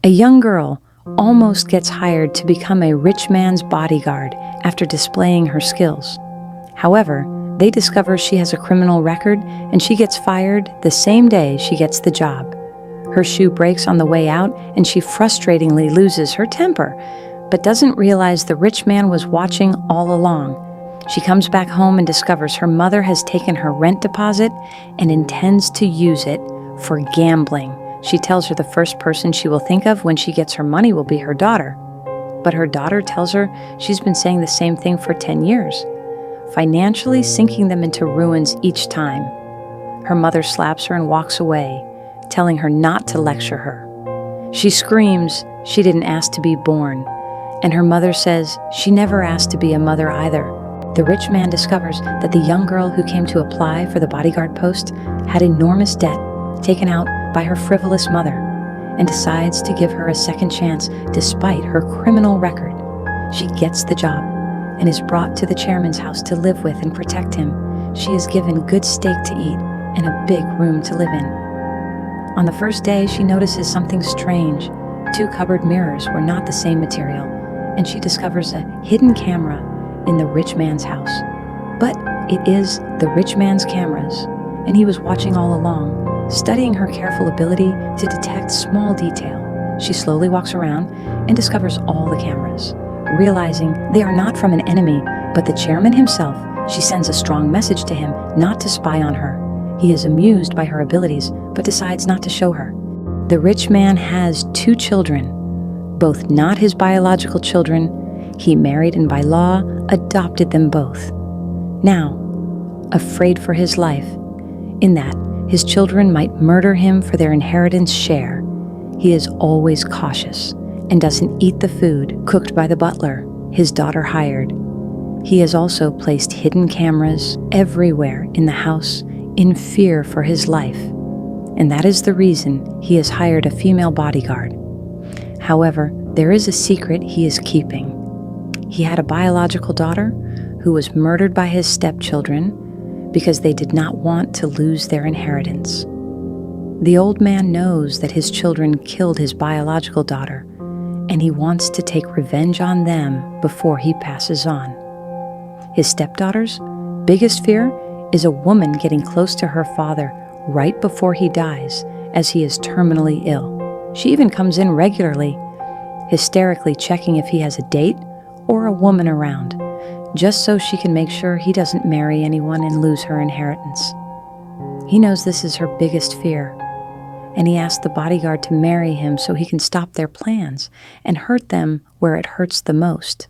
A young girl almost gets hired to become a rich man's bodyguard after displaying her skills. However, they discover she has a criminal record and she gets fired the same day she gets the job. Her shoe breaks on the way out and she frustratingly loses her temper, but doesn't realize the rich man was watching all along. She comes back home and discovers her mother has taken her rent deposit and intends to use it for gambling. She tells her the first person she will think of when she gets her money will be her daughter. But her daughter tells her she's been saying the same thing for 10 years, financially sinking them into ruins each time. Her mother slaps her and walks away, telling her not to lecture her. She screams she didn't ask to be born, and her mother says she never asked to be a mother either. The rich man discovers that the young girl who came to apply for the bodyguard post had enormous debt taken out by her frivolous mother, and decides to give her a second chance despite her criminal record. She gets the job and is brought to the chairman's house to live with and protect him. She is given good steak to eat and a big room to live in. On the first day, she notices something strange. 2 cupboard mirrors were not the same material, and she discovers a hidden camera in the rich man's house. But it is the rich man's cameras, and he was watching all along. Studying her careful ability to detect small detail, she slowly walks around and discovers all the cameras. Realizing they are not from an enemy, but the chairman himself, she sends a strong message to him not to spy on her. He is amused by her abilities, but decides not to show her. The rich man has 2 children, both not his biological children. He married and by law adopted them both. Now, afraid for his life, in that his children might murder him for their inheritance share, he is always cautious and doesn't eat the food cooked by the butler his daughter hired. He has also placed hidden cameras everywhere in the house in fear for his life, and that is the reason he has hired a female bodyguard. However, there is a secret he is keeping. He had a biological daughter who was murdered by his stepchildren because they did not want to lose their inheritance. The old man knows that his children killed his biological daughter, and he wants to take revenge on them before he passes on. His stepdaughter's biggest fear is a woman getting close to her father right before he dies, as he is terminally ill. She even comes in regularly, hysterically checking if he has a date or a woman around, just so she can make sure he doesn't marry anyone and lose her inheritance. He knows this is her biggest fear, and he asks the bodyguard to marry him so he can stop their plans and hurt them where it hurts the most.